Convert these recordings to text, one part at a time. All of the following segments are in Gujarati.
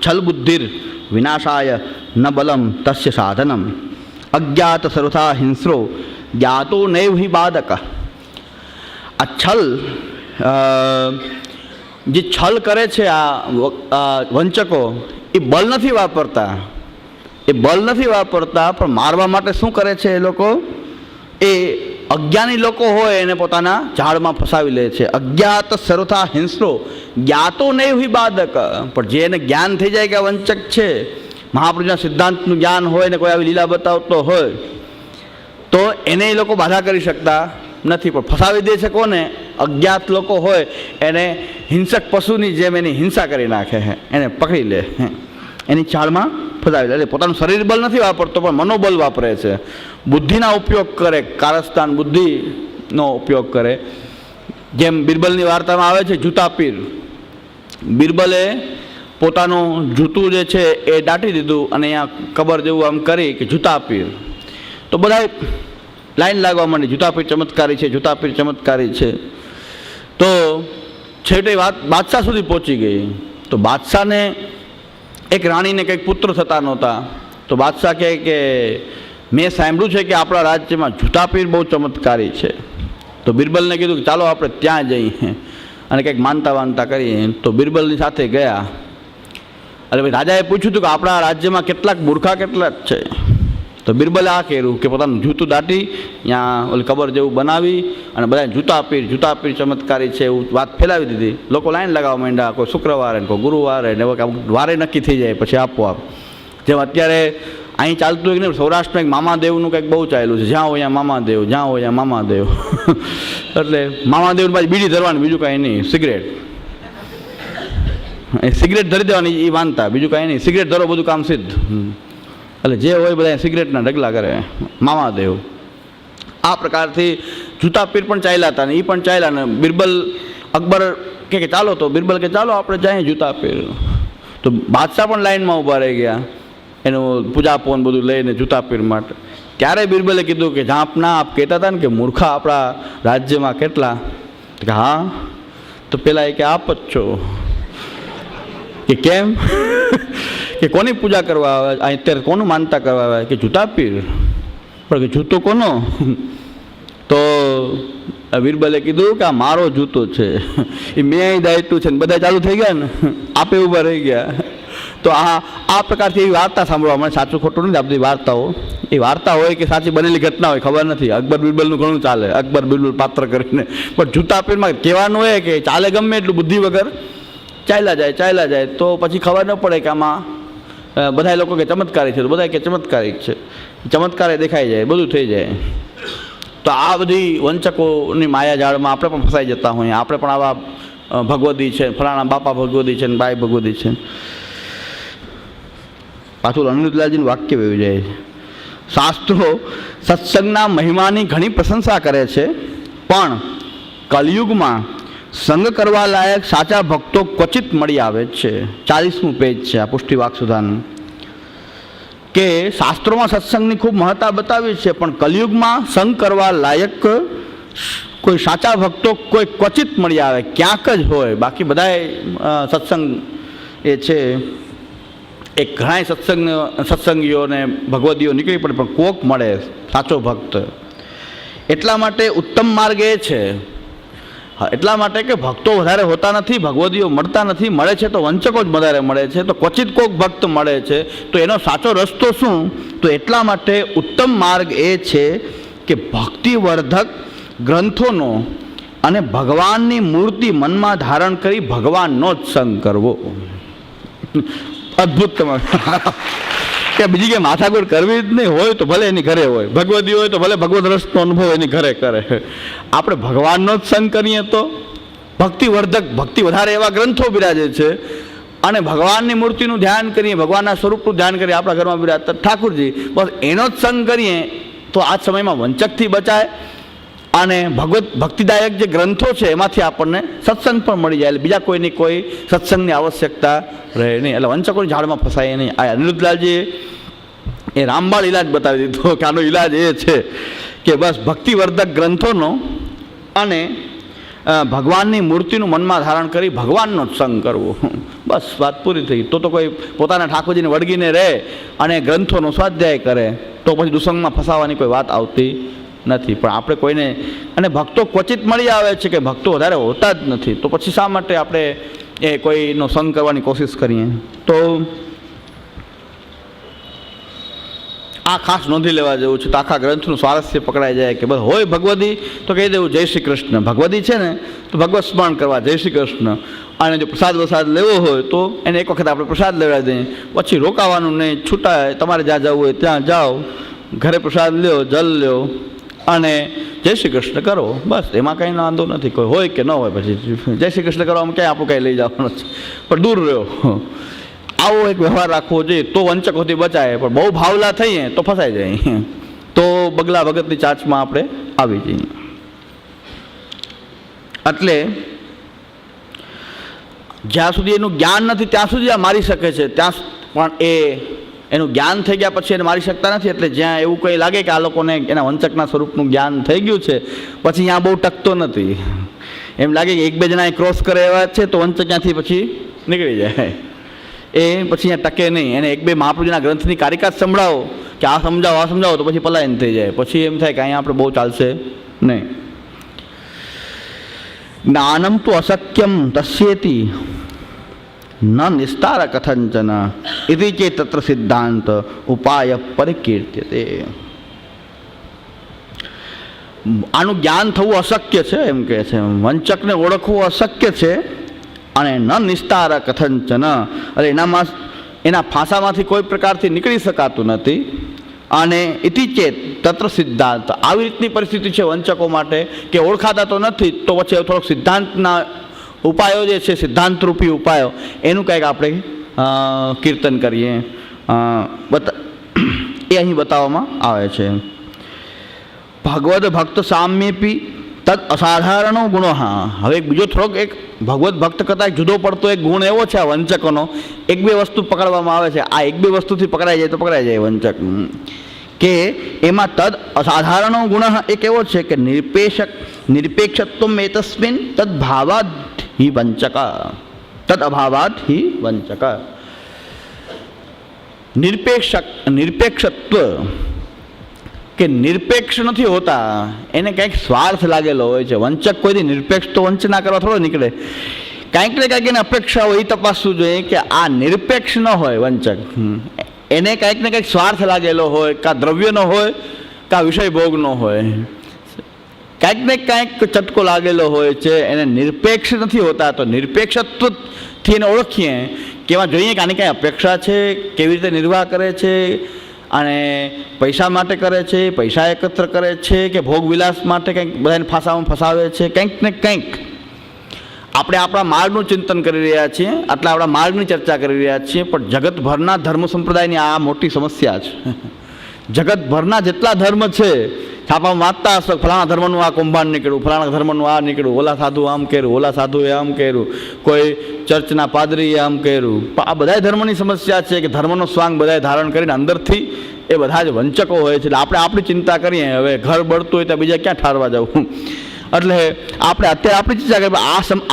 छल बुद्धिर विनाशाय न बलम तस्य साधनम अज्ञात सर्वथा हिंस्रो ज्ञातो नैव हि बाधक। आ छल જે છલ કરે છે આ વંચકો એ બળ નથી વાપરતા, પણ મારવા માટે શું કરે છે એ લોકો? એ અજ્ઞાની લોકો હોય એને પોતાના ઝાડમાં ફસાવી લે છે. અજ્ઞાત સર્વથા હિંસ્રો જ્ઞાતો નહીં હિ બાધક. પણ જેને જ્ઞાન થઈ જાય કે આ વંચક છે, મહાપુરુષના સિદ્ધાંતનું જ્ઞાન હોય ને કોઈ આવી લીલા બતાવતો હોય તો એને એ લોકો બાધા કરી શકતા નથી. પણ ફસાવી દે છે કોને? અજ્ઞાત લોકો હોય એને હિંસક પશુની જેમ એની હિંસા કરી નાખે છે, એને પકડી લે, એની ચાળમાં ફસાવી લે. એટલે પોતાનું શરીર બળ નથી વાપરતો પણ મનોબળ વાપરે છે, બુદ્ધિના ઉપયોગ કરે, કારસ્તાન બુદ્ધિનો ઉપયોગ કરે. જેમ બિરબલની વાર્તામાં આવે છે જૂતા પીર. બિરબલે પોતાનું જૂતું જે છે એ દાટી દીધું અને અહીંયા કબર જેવું આમ કરી કે જૂતા પીર. તો બધા લાઈન લાગવા માંડી, જૂતા પીર ચમત્કારી છે, જૂતા પીર ચમત્કારી છે. તો છેવટે વાત બાદશાહ સુધી પહોંચી ગઈ. તો બાદશાહને એક રાણીને કંઈક પુત્ર થતા નહોતા. તો બાદશાહ કહે કે મેં સાંભળ્યું છે કે આપણા રાજ્યમાં જૂતા પીર બહુ ચમત્કારી છે. તો બિરબલને કીધું કે ચાલો આપણે ત્યાં જઈએ અને કંઈક માનતા વાનતા કરીએ. તો બિરબલની સાથે ગયા. અરે ભાઈ, રાજાએ પૂછ્યું હતું કે આપણા રાજ્યમાં કેટલાક મૂર્ખા કેટલાક છે? તો બિરબલે આ કર્યું કે પોતાનું જૂતું દાટી ત્યાં ઓલી કબર જેવું બનાવી અને બધા જૂતા પીર ચમત્કારી છે એવું વાત ફેલાવી દીધી. લોકો લાઈન લગાવવા માંડ્યા, કોઈ શુક્રવારે ને કોઈ ગુરુવારે ને વારે નક્કી થઈ જાય પછી આપોઆપ. જેમ અત્યારે અહીં ચાલતું હોય ને, સૌરાષ્ટ્રમાં એક મામાદેવનું કંઈક બહુ ચાલેલું છે, જ્યાં હોય ત્યાં મામાદેવ, જ્યાં હોય ત્યાં મામાદેવ. એટલે મામાદેવની પાછી બીડી ધરવાની, બીજું કાંઈ નહીં, સિગરેટ ધરી દેવાની એ માનતા, બીજું કાંઈ નહીં. સિગરેટ ધરો બધું કામ સિદ્ધ. એટલે જે હોય બધા સિગરેટના ઢગલા કરે મામાદેવ. આ પ્રકારથી જૂતા પીર પણ ચાલ્યા હતા ને એ પણ ચાલ્યા ને બિરબલ અકબર કે ચાલો, તો બિરબલ કે ચાલો આપણે જઈએ જૂતા પીર. તો બાદશાહ પણ લાઈનમાં ઊભા રહી ગયા એનું પૂજાપોન બધું લઈને જૂતા પીર માટે. ત્યારે બિરબલે કીધું કે જાપના આપ કહેતા હતા ને કે મૂર્ખા આપણા રાજ્યમાં કેટલા? કે હા. તો પેલા એ કે આપ જ છો. કે કેમ? કે કોની પૂજા કરવા આવે અત્યારે, કોનું માનતા કરવા આવે? કે જૂતા પીર. પણ કે જૂતો કોનો? તો બિરબલે કીધું કે આ મારો જૂતો છે, એ મેં અહીં દાયટું છે ને બધા ચાલુ થઈ ગયા ને, આપે ઊભા રહી ગયા. તો આ પ્રકારથી એવી વાર્તા સાંભળવા મળે. સાચું ખોટું નથી, આ બધી વાર્તાઓ એ વાર્તા હોય કે સાચી બનેલી ઘટના હોય ખબર નથી. અકબર બિરબલનું ઘણું ચાલે, અકબર બિરબલ પાત્ર કરીને. પણ જૂતા પીરમાં કહેવાનું હોય કે ચાલે ગમે એટલું બુદ્ધિ વગર ચાલ્યા જાય તો પછી ખબર ન પડે કે આમાં બધા લોકો કે ચમત્કારી છે, તો બધા કે ચમત્કારી છે, ચમત્કારે દેખાઈ જાય, બધું થઈ જાય. તો આ બધી વંચકોની માયા જાળમાં આપણે પણ ફસાઈ જતા હોઈએ. આપણે પણ આવા ભગવદી છે, ફલાણા બાપા ભગવદી છે ને બાઈ ભગવદી છે. પાછું અનિરુદ્ધલાલજીનું વાક્ય વયું જાય છે, શાસ્ત્રો સત્સંગના મહિમાની ઘણી પ્રશંસા કરે છે, પણ કલયુગમાં સંગ કરવા લાયક સાચા ભક્તો ક્વચિત મળી આવે છે. 40મું પેજ છે આ પુષ્ટિવાક સુધાનું. કે શાસ્ત્રોમાં સત્સંગની ખૂબ મહત્તા બતાવી છે, પણ કલયુગમાં સંગ કરવા લાયક કોઈ સાચા ભક્તો કોઈ ક્વચિત મળી આવે, ક્યાંક જ હોય. બાકી બધાય સત્સંગ એ છે એ ઘણાય સત્સંગીઓને ભગવદીઓ નીકળી પડે, પણ કોક મળે સાચો ભક્ત. એટલા માટે ઉત્તમ માર્ગ એ છે, એટલા માટે કે ભક્તો વધારે હોતા નથી, ભગવદીઓ મળતા નથી, મળે છે તો વંચકો જ વધારે મળે છે, તો ક્વચિત કોક ભક્ત મળે છે. તો એનો સાચો રસ્તો શું? તો એટલા માટે ઉત્તમ માર્ગ એ છે કે ભક્તિવર્ધક ગ્રંથોનો અને ભગવાનની મૂર્તિ મનમાં ધારણ કરી ભગવાનનો જ સંગ કરવો. અદ્ભુત તમારે કે બીજી કે માથાકૂટ કરવી જ નહીં. હોય તો ભલે એની ઘરે હોય, ભગવદી હોય તો ભલે ભગવદ રસનો અનુભવ એની ઘરે કરે. આપણે ભગવાનનો જ સંગ કરીએ તો ભક્તિવર્ધક, ભક્તિ વધારે એવા ગ્રંથો બિરાજે છે અને ભગવાનની મૂર્તિનું ધ્યાન કરીએ, ભગવાનના સ્વરૂપનું ધ્યાન કરીએ. આપણા ઘરમાં બિરાજતા ઠાકુરજી, બસ એનો જ સંગ કરીએ તો આ સમયમાં વંચકથી બચાય અને ભક્તિદાયક જે ગ્રંથો છે એમાંથી આપણને સત્સંગ પણ મળી જાય. એટલે બીજા કોઈની કોઈ સત્સંગની આવશ્યકતા રહે નહીં. એટલે વંચકોની ઝાડમાં ફસાય નહીં. આ અનિરુદ્ધલાલજીએ એ રામબાળ ઇલાજ બતાવી દીધો કે આનો ઇલાજ એ છે કે બસ ભક્તિવર્ધક ગ્રંથોનો અને ભગવાનની મૂર્તિનું મનમાં ધારણ કરી ભગવાનનો જ સંગ કરવો, બસ વાત પૂરી થઈ. તો કોઈ પોતાના ઠાકોરજીને વળગીને રહે અને ગ્રંથોનો સ્વાધ્યાય કરે તો પછી દુસંગમાં ફસાવાની કોઈ વાત આવતી નથી. પણ આપણે કોઈને, અને ભક્તો ક્વચિત મળી આવે છે કે ભક્તો વધારે હોતા જ નથી, તો પછી શા માટે આપણે એ કોઈનો સંગ કરવાની કોશિશ કરીએ? તો આ ખાસ નોંધી લેવા જેવું છે. તો આખા ગ્રંથનું સ્વારસ્ય પકડાઈ જાય કે બસ હોય ભગવદી તો કહી દેવું જય શ્રી કૃષ્ણ. ભગવદી છે ને તો ભગવત સ્મરણ કરવા જય શ્રી કૃષ્ણ. અને જો પ્રસાદ વસાદ લેવો હોય તો એને એક વખત આપણે પ્રસાદ લેવડાવી દઈએ, પછી રોકાવાનું નહીં, છૂટાય. તમારે જ્યાં જવું હોય ત્યાં જાઓ, ઘરે પ્રસાદ લ્યો, જલ લ્યો અને જય શ્રી કૃષ્ણ કરો, બસ. એમાં કંઈ વાંધો નથી. કોઈ હોય કે ન હોય, પછી જય શ્રી કૃષ્ણ કરવામાં ક્યાંય આપણું કંઈ લઈ જવાનું છે, પણ દૂર રહ્યો. આવો એક વ્યવહાર રાખવો જોઈએ તો વંચકોથી બચાય. પણ બહુ ભાવલા થઈએ તો ફસાઈ જાય, તો બગલા ભગતની ચાંચમાં આપણે આવી જઈએ. એટલે જ્યાં સુધી એનું જ્ઞાન નથી ત્યાં સુધી આ મારી શકે છે, ત્યાં પણ એનું જ્ઞાન થઈ ગયા પછી એને મારી શકતા નથી. એટલે જ્યાં એવું કંઈ લાગે કે આ લોકોને એના વંચકના સ્વરૂપનું જ્ઞાન થઈ ગયું છે, પછી અહીંયા બહુ ટકતો નથી. એમ લાગે કે એક બે જણા ક્રોસ કરે એવા છે તો વંચક ત્યાંથી પછી નીકળી જાય, એ પછી અહીંયા ટકે નહીં. એને એક બે મહાપ્રભુજીના ગ્રંથની કારિકા સંભળાવો કે આ સમજાવો તો પછી પલાયન થઈ જાય. પછી એમ થાય કે અહીંયા આપણે બહુ ચાલશે નહીં. જ્ઞાનમ તો અશક્યમ તસ્યેતિ ન નિસ્તાર કથંચન ઇતિ ચેત તત્ર સિદ્ધાંત ઉપાય પરિકીર્ત્યતે. આનું જ્ઞાન થવું અશક્ય છે એમ કહે છે, વંચકને ઓળખવું અશક્ય છે. અને ન નિસ્તાર કથંચન, એટલે એના ફાંસામાંથી કોઈ પ્રકારથી નીકળી શકાતું નથી. અને ઇતિ ચેત તત્ર સિદ્ધાંત, આવી રીતની પરિસ્થિતિ છે વંચકો માટે કે ઓળખાતા તો નથી, તો પછી થોડોક સિદ્ધાંતના ઉપાયો જે છે, સિદ્ધાંતરૂપી ઉપાયો, એનું કંઈક આપણે કીર્તન કરીએ, એ અહીં બતાવવામાં આવે છે. ભગવદ ભક્ત સામ્યેપી તદ અસાધારણો ગુણો. હા, હવે બીજો થોડોક એક ભગવત ભક્ત કરતાં જુદો પડતો એક ગુણ એવો છે આ વંચકોનો. એક બે વસ્તુ પકડવામાં આવે છે, આ એક બે વસ્તુથી પકડાઈ જાય તો પકડાઈ જાય વંચક. કે એમાં તદ અસાધારણો ગુણ એક એવો છે કે નિરપેક્ષત્વ એતસ્મિન તદ ભાવાદ હિ વંચક, તદ અભાવાદ હિ વંચક. નિરપેક્ષત્વ કે નિરપેક્ષ નથી હોતા, એને કંઈક સ્વાર્થ લાગેલો હોય છે. વંચક કોઈથી નિરપેક્ષ તો વંચના કરવા થોડો નીકળે, કાંઈક ને કાંઈક એને અપેક્ષા હોય. એ તપાસવું જોઈએ કે આ નિરપેક્ષ ન હોય વંચક, એને કાંઈક ને કંઈક સ્વાર્થ લાગેલો હોય, કાં દ્રવ્યનો હોય કાં વિષય ભોગનો હોય, કાંઈક ને કાંઈક ચટકો લાગેલો હોય છે, એને નિરપેક્ષ નથી હોતા. તો નિરપેક્ષત્વથી એને ઓળખીએ કે એમાં જોઈએ કે આની કાંઈ અપેક્ષા છે, કેવી રીતે નિર્વાહ કરે છે, અને પૈસા માટે કરે છે, પૈસા એકત્ર કરે છે, કે ભોગ વિલાસ માટે કંઈક બધાને ફાંસામાં ફસાવે છે. કંઈક ને કંઈક આપણે આપણા માર્ગનું ચિંતન કરી રહ્યા છીએ, આટલા આપણા માર્ગની ચર્ચા કરી રહ્યા છીએ, પણ જગતભરના ધર્મ સંપ્રદાયની આ મોટી સમસ્યા છે. જગતભરના જેટલા ધર્મ છે, છાપામાં વાંચતા હશો, ફલાણા ધર્મનું આ કૌભાંડ નીકળ્યું, ફલાણા ધર્મનું આ નીકળ્યું, ઓલા સાધુ આમ કર્યું, ઓલા સાધુએ આમ કર્યું, કોઈ ચર્ચના પાદરીએ આમ કર્યું. પણ આ બધા ધર્મની સમસ્યા છે કે ધર્મનો સ્વાંગ બધાએ ધારણ કરીને અંદરથી એ બધા જ વંચકો હોય છે. એટલે આપણે આપણી ચિંતા કરીએ, હવે ઘર બળતું હોય ત્યાં બીજા ક્યાં ઠારવા જવું. એટલે આપણે અત્યારે આપણી ચિંતા કરીએ.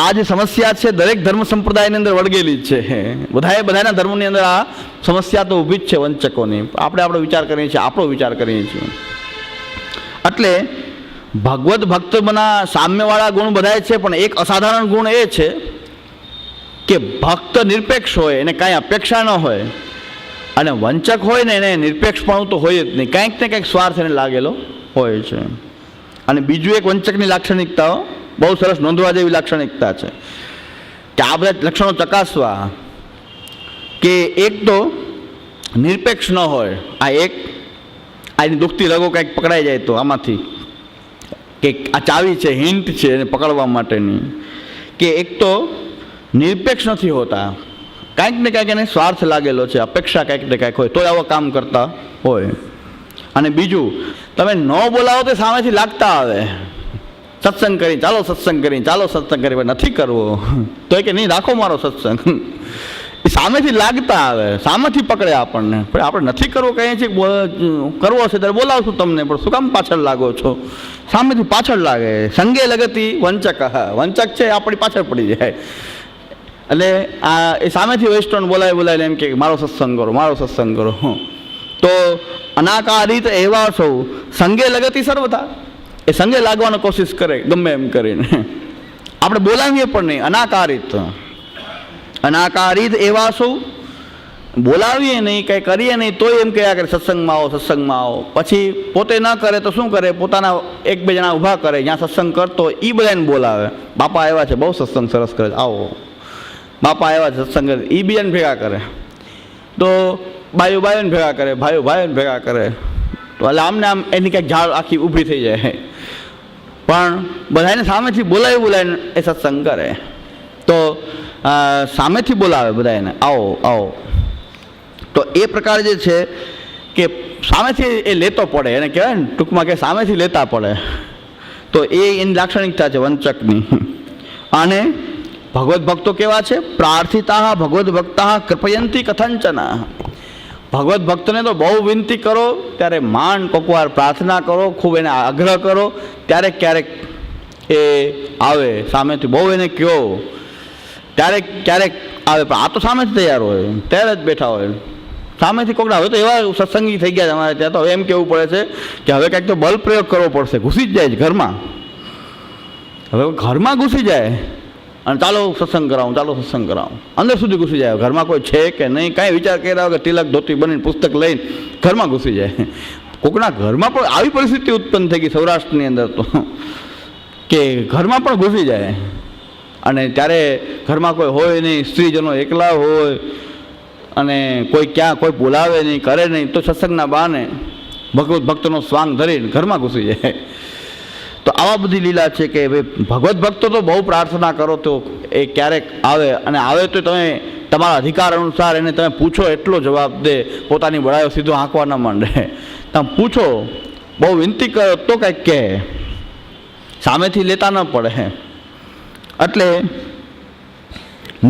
આ જે સમસ્યા છે દરેક ધર્મ સંપ્રદાયની અંદર વળગેલી જ છે. બધાના ધર્મોની અંદર આ સમસ્યા તો ઊભી જ છે વંચકોની. આપણે આપણો વિચાર કરીએ છીએ, આપણો વિચાર કરીએ છીએ. એટલે ભગવત ભક્તના સામ્યવાળા ગુણ બધા છે, પણ એક અસાધારણ ગુણ એ છે કે ભક્ત નિરપેક્ષ હોય, એને કાંઈ અપેક્ષા ન હોય. અને વંચક હોય ને એને નિરપેક્ષપણું તો હોય જ નહીં, કંઈક ને કંઈક સ્વાર્થ એને લાગેલો હોય છે. અને બીજું એક વંચકની લાક્ષણિકતાઓ બહુ સરસ નોંધવા જેવી લાક્ષણિકતા છે કે આ બધા લક્ષણો ચકાસવા કે એક તો નિરપેક્ષ ન હોય. આ એક આની દુખતી રગો કંઈક પકડાઈ જાય તો આમાંથી કે આ ચાવી છે, હિન્ટ છે એને પકડવા માટેની, કે એક તો નિરપેક્ષ નથી હોતા, કાંઈક ને કાંઈક એને સ્વાર્થ લાગેલો છે, અપેક્ષા કાંઈક ને કાંઈક હોય તો આવા કામ કરતા હોય. અને બીજું, તમે ન બોલાવો તો સામેથી લાગતા આવે, સત્સંગ કરી ચાલો, સત્સંગ કરી ચાલો, સત્સંગ કરી નથી કરવો તો કે નહીં રાખો મારો સત્સંગ, એ સામેથી લાગતા આવે, સામેથી પકડે આપણને. પણ આપણે નથી કરવો, કહીએ છીએ કરવો હશે ત્યારે બોલાવશું તમને, પણ શું કામ પાછળ લાગો છો? સામેથી પાછળ લાગે. સંગે લગતી વંચક, વંચક છે આપણી પાછળ પડી જાય. એટલે આ એ સામેથી વૈષ્ણવ બોલાવીને એમ કે મારો સત્સંગ કરો, મારો સત્સંગ કરો. તો અનાકારિત એવા સૌ સંગે લગતી સર્વથા, એ સંગે લાગવાનો કોશિશ કરે ગમે એમ કરીને. આપણે બોલાવીએ પણ નહીં. અનાકારિત એવા સૌ બોલાવીએ નહીં, કંઈ કરીએ નહીં, તોય એમ કહ્યા કરે સત્સંગમાં આવો, સત્સંગમાં આવો. પછી પોતે ન કરે તો શું કરે, પોતાના એક બે જણા ઊભા કરે, જ્યાં સત્સંગ કરતો એ બધાને બોલાવે. બાપા આવ્યા છે, બહુ સત્સંગ સરસ કરે, આવો. બાપા આવ્યા છે સત્સંગ, એ બીજાને ભેગા કરે. તો બાયોને ભેગા કરે, ભાઈઓને ભેગા કરે. તો એટલે આમને આમ એની કંઈક ઝાડ આખી ઊભી થઈ જાય. પણ બધાને સામેથી બોલાવીને એ સત્સંગ કરે. તો સામેથી બોલાવે બધાને, આવો આવો. તો એ પ્રકાર જે છે કે સામેથી એ લેતો પડે, એને કહેવાય ને ટૂંકમાં કે સામેથી લેતા પડે. તો એ એની લાક્ષણિકતા છે વંચકની. અને ભગવદ્ ભક્તો કેવા છે? પ્રાર્થિતા ભગવદ્ ભક્તા કૃપયંતી કથંચના. ભગવદ્ ભક્તને તો બહુ વિનંતી કરો ત્યારે માંડ, કોકવાર પ્રાર્થના કરો, ખૂબ એને આગ્રહ કરો, ક્યારેક એ આવે સામેથી. બહુ એને કહો ક્યારેક આવે, પણ આ તો સામેથી તૈયાર હોય, ત્યારે જ બેઠા હોય સામેથી. કોકના હવે તો એવા સત્સંગી થઈ ગયા છે અમારે ત્યાં, તો હવે એમ કહેવું પડે છે કે હવે કંઈક તો બળ પ્રયોગ કરવો પડશે. ઘૂસી જ જાય છે ઘરમાં, હવે ઘરમાં ઘૂસી જાય અને ચાલો સત્સંગ કરાવું, ચાલો સત્સંગ કરાવું, અંદર સુધી ઘૂસી જાય. ઘરમાં કોઈ છે કે નહીં, કાંઈ વિચાર કર્યા વગર તિલક ધોતી બનીને પુસ્તક લઈને ઘરમાં ઘૂસી જાય. કોકના ઘરમાં પણ આવી પરિસ્થિતિ ઉત્પન્ન થઈ ગઈ સૌરાષ્ટ્રની અંદર તો, કે ઘરમાં પણ ઘૂસી જાય. અને ત્યારે ઘરમાં કોઈ હોય નહીં, સ્ત્રીજનો એકલા હોય, અને કોઈ બોલાવે નહીં, કરે નહીં, તો સત્સંગના બહાને ભગવદ્ ભક્તનો સ્વાંગ ધરીને ઘરમાં ઘૂસી જાય. તો આવા બધી લીલા છે કે ભાઈ ભગવદ્ ભક્તો તો બહુ પ્રાર્થના કરો તો એ ક્યારેક આવે, અને આવે તો તમે તમારા અધિકાર અનુસાર એને તમે પૂછો એટલો જવાબ દે. પોતાની બળાઈઓ સીધો હાંકવા ન માંડે. તમે પૂછો, બહુ વિનંતી કરો તો કંઈક કહે, સામેથી લેતા ન પડે. એટલે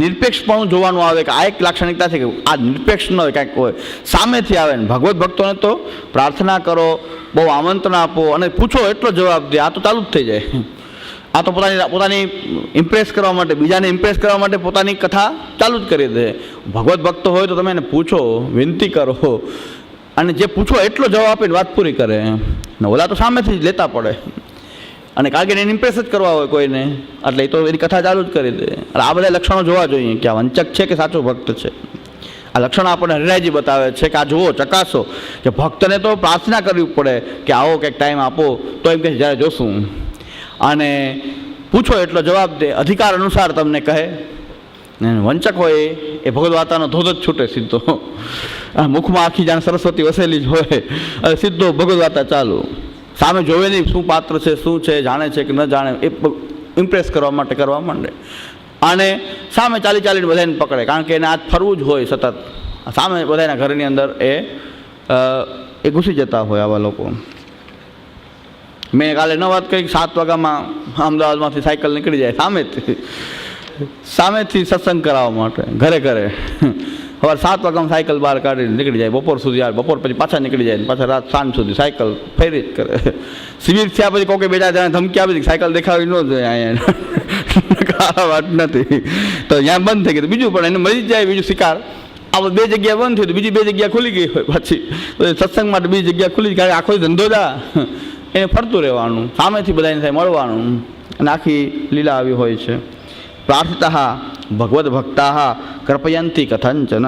નિરપેક્ષપણું જોવાનું આવે કે આ એક લાક્ષણિકતા છે કે આ નિરપેક્ષ ન હોય, કાંઈક હોય સામેથી આવે ને. ભગવદ્ ભક્તોને તો પ્રાર્થના કરો, બહુ આમંત્રણ આપો અને પૂછો એટલો જવાબ દે. આ તો ચાલુ જ થઈ જાય. આ તો પોતાની ઇમ્પ્રેસ કરવા માટે, બીજાને ઇમ્પ્રેસ કરવા માટે પોતાની કથા ચાલુ જ કરી દે. ભગવદ્ ભક્તો હોય તો તમે એને પૂછો, વિનંતી કરો, અને જે પૂછો એટલો જવાબ આપીને વાત પૂરી કરે. ને ઓલા તો સામેથી જ લેતા પડે, અને કારણ કે એને ઇમ્પ્રેસ જ કરવા હોય કોઈને, એટલે એ તો એની કથા ચાલુ જ કરી દે. એટલે આ બધા લક્ષણો જોવા જોઈએ કે આ વંચક છે કે સાચો ભક્ત છે. આ લક્ષણો આપણને હરિરાયજી બતાવે છે કે આ જુઓ, ચકાસો કે ભક્તને તો પ્રાર્થના કરવી પડે કે આવો કંઈક ટાઈમ આપો, તો એમ કહે જ્યારે જોશું. અને પૂછો એટલો જવાબ દે, અધિકાર અનુસાર તમને કહે. વંચક હોય એ ભગવદ્ વાર્તાનો ધોધ જ છૂટે સીધો. મુખમાં આખી જાણે સરસ્વતી વસેલી જ હોય, અને સીધો ભગવદ્ વાર્તા ચાલુ. સામે જોવે નહીં શું પાત્ર છે, શું છે, જાણે છે કે ન જાણે, એ ઇમ્પ્રેસ કરવા માટે કરવા માંડે. અને સામે ચાલીને બધાને પકડે, કારણ કે એને આજ ફરવું જ હોય સતત. સામે બધાના ઘરની અંદર એ ઘૂસી જતા હોય આવા લોકો. મેં કાલે ન વાત કરી, 7 વાગ્યામાં અમદાવાદમાંથી સાયકલ નીકળી જાય સામેથી સત્સંગ કરાવવા માટે ઘરે. સવારે 7 વાગ્યામાં સાયકલ બહાર કાઢીને નીકળી જાય, બપોર સુધી આવે, બપોર પછી પાછા નીકળી જાય, પાછા રાત સાંજ સુધી સાયકલ ફેરી જ કરે. શિબિર થયા પછી કોઈ બેટા જણા ધમકી આપી દીધી સાયકલ દેખાવી ન જોઈએ અહીંયા, વાત નથી. તો ત્યાં બંધ થઈ ગયું. બીજું પણ એને મળી જાય, બીજું શિકાર. આ 2 જગ્યા બંધ થઈ, તો બીજી 2 જગ્યા ખુલી ગઈ હોય પાછી. તો સત્સંગ માટે બીજી જગ્યા ખુલી, કારણ કે આખો ધંધો જા એને ફરતું રહેવાનું, સામેથી બધાને થાય મળવાનું, અને આખી લીલા આવી હોય છે. પ્રાર્થિતા ભગવદ્ ભક્તા કૃપયંતી કથંચન.